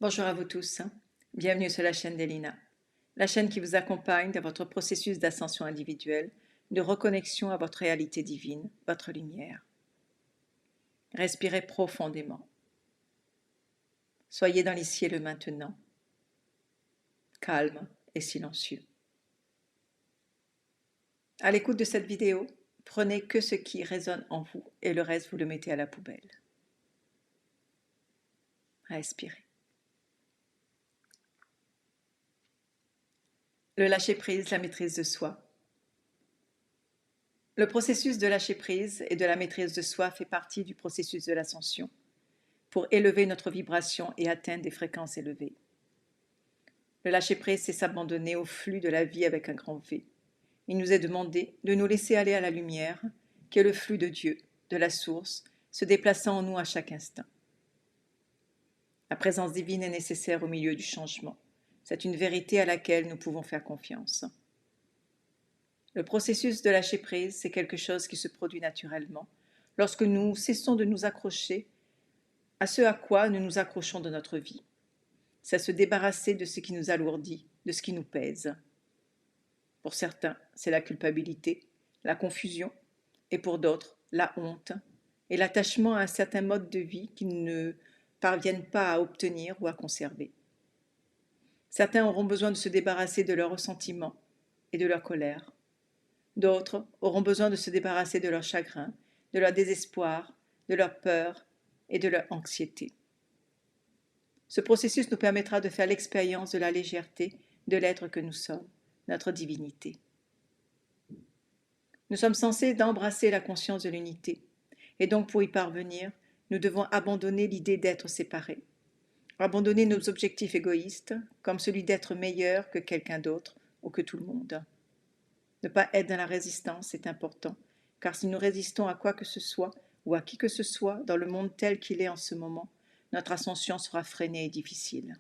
Bonjour à vous tous, bienvenue sur la chaîne d'Elina, la chaîne qui vous accompagne dans votre processus d'ascension individuelle, de reconnexion à votre réalité divine, votre lumière. Respirez profondément. Soyez dans l'ici et le maintenant, calme et silencieux. À l'écoute de cette vidéo, prenez que ce qui résonne en vous et le reste vous le mettez à la poubelle. Respirez. Le lâcher-prise, la maîtrise de soi. Le processus de lâcher-prise et de la maîtrise de soi fait partie du processus de l'ascension, pour élever notre vibration et atteindre des fréquences élevées. Le lâcher-prise, c'est s'abandonner au flux de la vie avec un grand V. Il nous est demandé de nous laisser aller à la lumière, qui est le flux de Dieu, de la source, se déplaçant en nous à chaque instant. La présence divine est nécessaire au milieu du changement. C'est une vérité à laquelle nous pouvons faire confiance. Le processus de lâcher-prise, c'est quelque chose qui se produit naturellement, lorsque nous cessons de nous accrocher à ce à quoi nous nous accrochons dans notre vie. C'est se débarrasser de ce qui nous alourdit, de ce qui nous pèse. Pour certains, c'est la culpabilité, la confusion, et pour d'autres, la honte et l'attachement à un certain mode de vie qu'ils ne parviennent pas à obtenir ou à conserver. Certains auront besoin de se débarrasser de leurs ressentiments et de leur colère. D'autres auront besoin de se débarrasser de leur chagrin, de leur désespoir, de leur peur et de leur anxiété. Ce processus nous permettra de faire l'expérience de la légèreté de l'être que nous sommes, notre divinité. Nous sommes censés d'embrasser la conscience de l'unité, et donc pour y parvenir, nous devons abandonner l'idée d'être séparés, abandonner nos objectifs égoïstes, comme celui d'être meilleur que quelqu'un d'autre ou que tout le monde. Ne pas être dans la résistance est important, car si nous résistons à quoi que ce soit ou à qui que ce soit dans le monde tel qu'il est en ce moment, notre ascension sera freinée et difficile.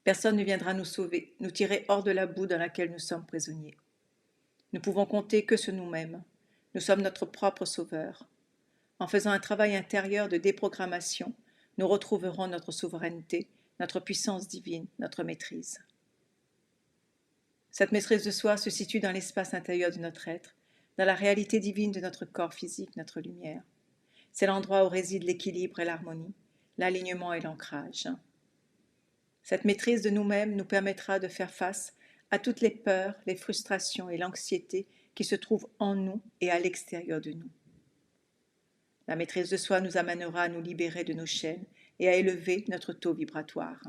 Personne ne viendra nous sauver, nous tirer hors de la boue dans laquelle nous sommes prisonniers. Nous pouvons compter que sur nous-mêmes. Nous sommes notre propre sauveur. En faisant un travail intérieur de déprogrammation, nous retrouverons notre souveraineté, notre puissance divine, notre maîtrise. Cette maîtrise de soi se situe dans l'espace intérieur de notre être, dans la réalité divine de notre corps physique, notre lumière. C'est l'endroit où réside l'équilibre et l'harmonie, l'alignement et l'ancrage. Cette maîtrise de nous-mêmes nous permettra de faire face à toutes les peurs, les frustrations et l'anxiété qui se trouvent en nous et à l'extérieur de nous. La maîtrise de soi nous amènera à nous libérer de nos chaînes et à élever notre taux vibratoire.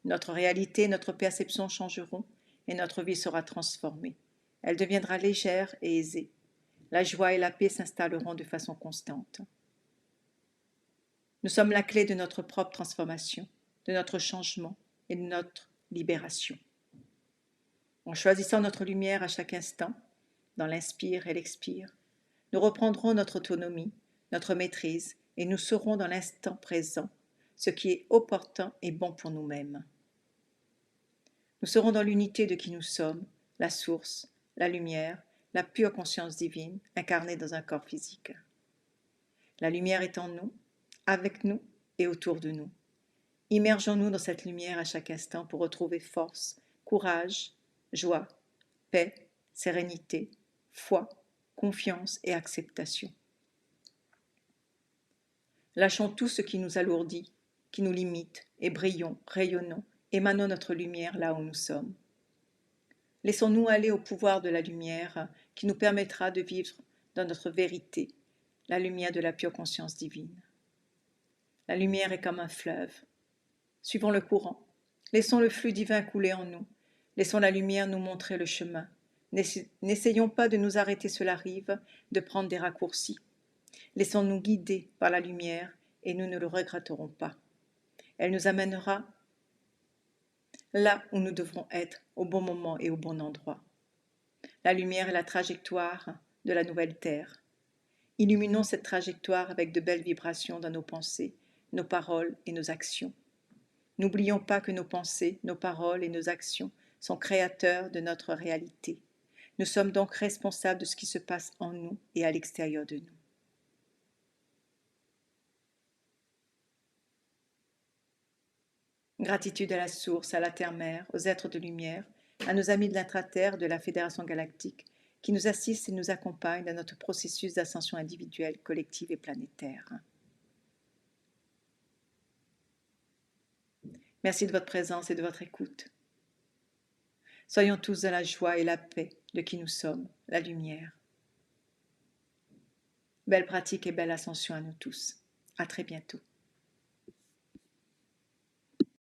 Notre réalité, notre perception changeront et notre vie sera transformée. Elle deviendra légère et aisée. La joie et la paix s'installeront de façon constante. Nous sommes la clé de notre propre transformation, de notre changement et de notre libération. En choisissant notre lumière à chaque instant, dans l'inspire et l'expire, nous reprendrons notre autonomie, notre maîtrise et nous serons dans l'instant présent, ce qui est opportun et bon pour nous-mêmes. Nous serons dans l'unité de qui nous sommes, la source, la lumière, la pure conscience divine incarnée dans un corps physique. La lumière est en nous, avec nous et autour de nous. Immergeons-nous dans cette lumière à chaque instant pour retrouver force, courage, joie, paix, sérénité, foi, confiance et acceptation. Lâchons tout ce qui nous alourdit, qui nous limite, et brillons, rayonnons, émanons notre lumière là où nous sommes. Laissons-nous aller au pouvoir de la lumière qui nous permettra de vivre dans notre vérité, la lumière de la pure conscience divine. La lumière est comme un fleuve. Suivons le courant. Laissons le flux divin couler en nous. Laissons la lumière nous montrer le chemin. N'essayons pas de nous arrêter sur la rive, de prendre des raccourcis. Laissons-nous guider par la lumière et nous ne le regretterons pas. Elle nous amènera là où nous devrons être, au bon moment et au bon endroit. La lumière est la trajectoire de la nouvelle terre. Illuminons cette trajectoire avec de belles vibrations dans nos pensées, nos paroles et nos actions. N'oublions pas que nos pensées, nos paroles et nos actions sont créateurs de notre réalité. Nous sommes donc responsables de ce qui se passe en nous et à l'extérieur de nous. Gratitude à la source, à la terre-mère, aux êtres de lumière, à nos amis de l'intraterre de la Fédération galactique qui nous assistent et nous accompagnent dans notre processus d'ascension individuelle, collective et planétaire. Merci de votre présence et de votre écoute. Soyons tous dans la joie et la paix de qui nous sommes, la lumière. Belle pratique et belle ascension à nous tous. À très bientôt.